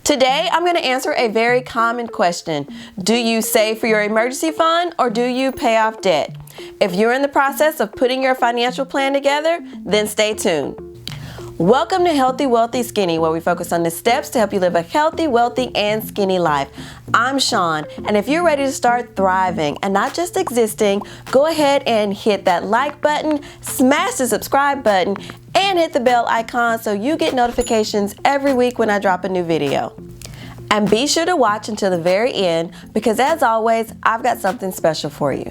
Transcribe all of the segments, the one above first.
Today, I'm going to answer a very common question. Do you save for your emergency fund or do you pay off debt? If you're in the process of putting your financial plan together, then stay tuned. Welcome to Healthy, Wealthy, Skinny, where we focus on the steps to help you live a healthy, wealthy, and skinny life. I'm Sean, and if you're ready to start thriving and not just existing, go ahead and hit that like button, smash the subscribe button, and hit the bell icon so you get notifications every week when I drop a new video. And be sure to watch until the very end because, as always, I've got something special for you.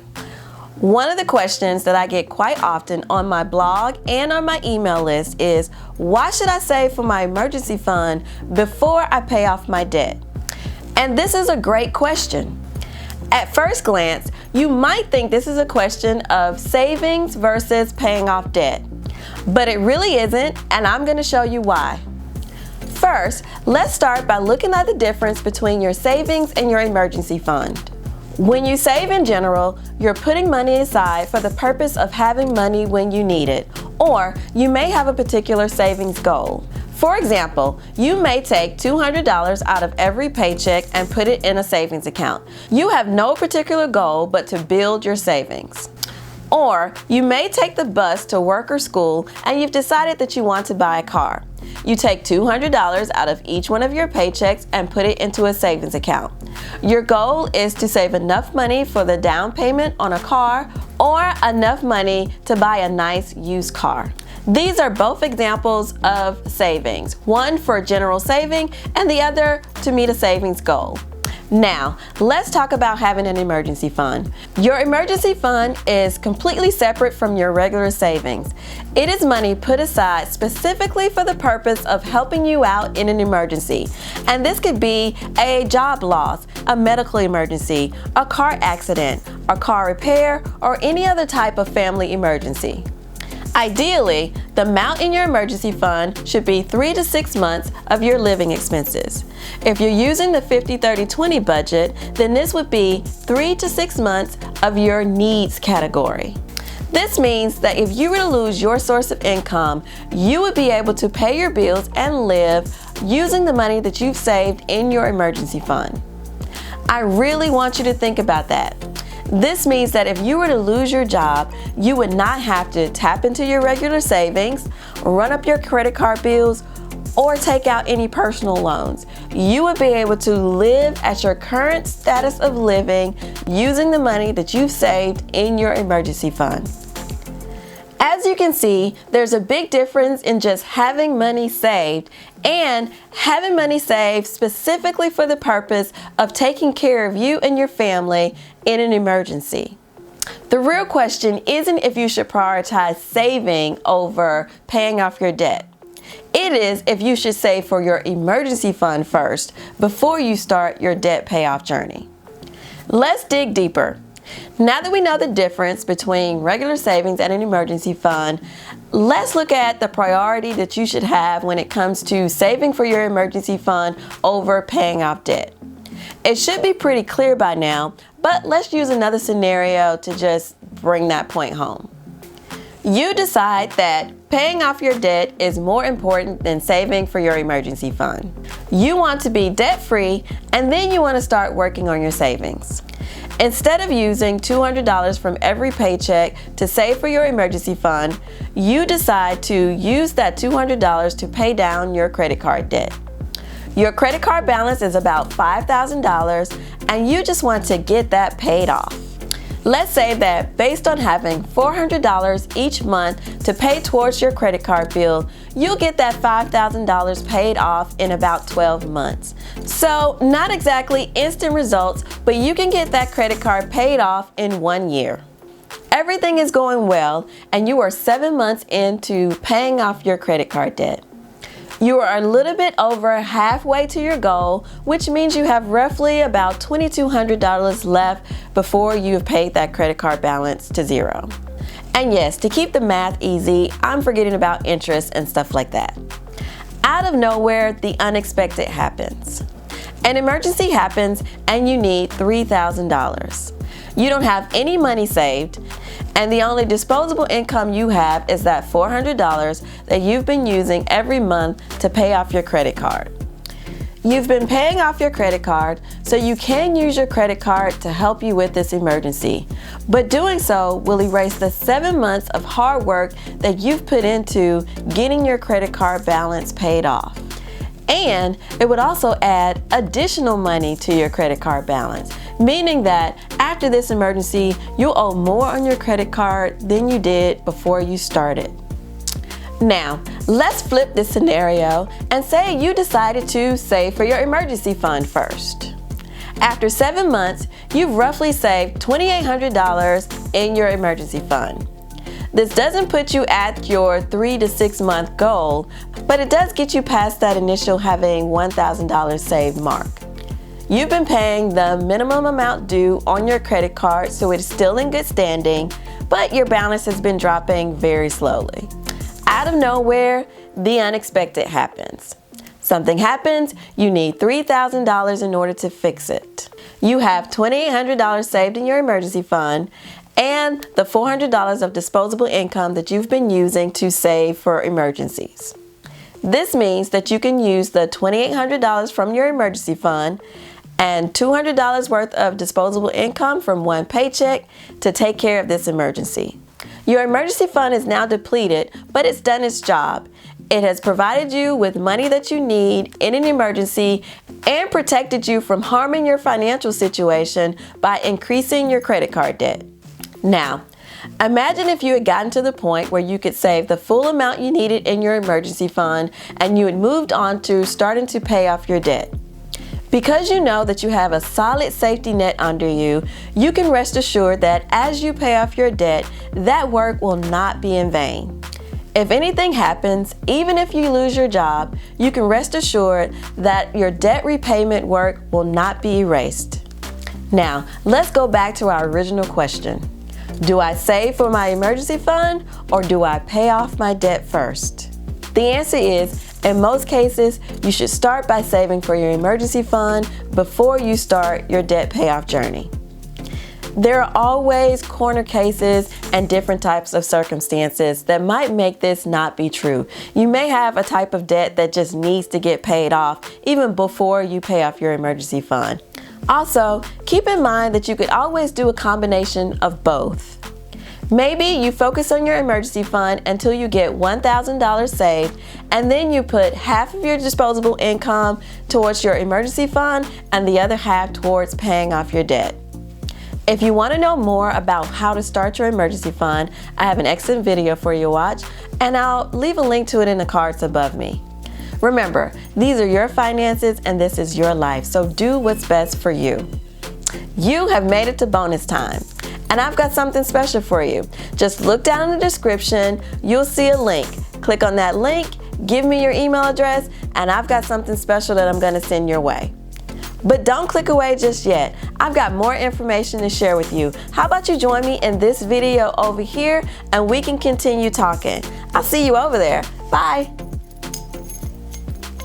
One of the questions that I get quite often on my blog and on my email list is, why should I save for my emergency fund before I pay off my debt? And this is a great question. At first glance, you might think this is a question of savings versus paying off debt, but it really isn't, and I'm going to show you why. First, let's start by looking at the difference between your savings and your emergency fund. When you save in general, you're putting money aside for the purpose of having money when you need it, or you may have a particular savings goal. For example, you may take $200 out of every paycheck and put it in a savings account. You have no particular goal but to build your savings. Or you may take the bus to work or school and you've decided that you want to buy a car. You take $200 out of each one of your paychecks and put it into a savings account. Your goal is to save enough money for the down payment on a car or enough money to buy a nice used car. These are both examples of savings, one for general saving and the other to meet a savings goal. Now, let's talk about having an emergency fund. Your emergency fund is completely separate from your regular savings. It is money put aside specifically for the purpose of helping you out in an emergency. And this could be a job loss, a medical emergency, a car accident, a car repair, or any other type of family emergency. Ideally, the amount in your emergency fund should be 3 to 6 months of your living expenses. If you're using the 50-30-20 budget, then this would be 3 to 6 months of your needs category. This means that if you were to lose your source of income, you would be able to pay your bills and live using the money that you've saved in your emergency fund. I really want you to think about that. This means that if you were to lose your job, you would not have to tap into your regular savings, run up your credit card bills, or take out any personal loans. You would be able to live at your current status of living using the money that you've saved in your emergency fund. As you can see, there's a big difference in just having money saved and having money saved specifically for the purpose of taking care of you and your family in an emergency. The real question isn't if you should prioritize saving over paying off your debt. It is if you should save for your emergency fund first before you start your debt payoff journey. Let's dig deeper. Now that we know the difference between regular savings and an emergency fund, let's look at the priority that you should have when it comes to saving for your emergency fund over paying off debt. It should be pretty clear by now, but let's use another scenario to just bring that point home. You decide that paying off your debt is more important than saving for your emergency fund. You want to be debt-free, and then you want to start working on your savings. Instead of using $200 from every paycheck to save for your emergency fund, you decide to use that $200 to pay down your credit card debt. Your credit card balance is about $5,000 and you just want to get that paid off. Let's say that based on having $400 each month to pay towards your credit card bill, you'll get that $5,000 paid off in about 12 months. So not exactly instant results, but you can get that credit card paid off in 1 year. Everything is going well and you are 7 months into paying off your credit card debt. You are a little bit over halfway to your goal, which means you have roughly about $2,200 left before you have paid that credit card balance to zero. And yes, to keep the math easy, I'm forgetting about interest and stuff like that. Out of nowhere, the unexpected happens. An emergency happens and you need $3,000. You don't have any money saved, and the only disposable income you have is that $400 that you've been using every month to pay off your credit card. You've been paying off your credit card, so you can use your credit card to help you with this emergency. But doing so will erase the 7 months of hard work that you've put into getting your credit card balance paid off. And it would also add additional money to your credit card balance, meaning that after this emergency, you'll owe more on your credit card than you did before you started. Now, let's flip this scenario and say you decided to save for your emergency fund first. After 7 months, you've roughly saved $2,800 in your emergency fund. This doesn't put you at your 3 to 6 month goal, but it does get you past that initial having $1,000 saved mark. You've been paying the minimum amount due on your credit card, so it's still in good standing, but your balance has been dropping very slowly. Out of nowhere, the unexpected happens. Something happens, you need $3,000 in order to fix it. You have $2,800 saved in your emergency fund and the $400 of disposable income that you've been using to save for emergencies. This means that you can use the $2,800 from your emergency fund and $200 worth of disposable income from one paycheck to take care of this emergency. Your emergency fund is now depleted, but it's done its job. It has provided you with money that you need in an emergency and protected you from harming your financial situation by increasing your credit card debt. Now, imagine if you had gotten to the point where you could save the full amount you needed in your emergency fund and you had moved on to starting to pay off your debt. Because you know that you have a solid safety net under you, you can rest assured that as you pay off your debt, that work will not be in vain. If anything happens, even if you lose your job, you can rest assured that your debt repayment work will not be erased. Now, let's go back to our original question. Do I save for my emergency fund or do I pay off my debt first? The answer is, in most cases, you should start by saving for your emergency fund before you start your debt payoff journey. There are always corner cases and different types of circumstances that might make this not be true. You may have a type of debt that just needs to get paid off even before you pay off your emergency fund. Also, keep in mind that you could always do a combination of both. Maybe you focus on your emergency fund until you get $1,000 saved, and then you put half of your disposable income towards your emergency fund and the other half towards paying off your debt. If you want to know more about how to start your emergency fund, I have an excellent video for you to watch, and I'll leave a link to it in the cards above me. Remember, these are your finances and this is your life, so do what's best for you. You have made it to bonus time. And I've got something special for you. Just look down in the description, you'll see a link. Click on that link, give me your email address, and I've got something special that I'm gonna send your way. But don't click away just yet. I've got more information to share with you. How about you join me in this video over here and we can continue talking. I'll see you over there. Bye.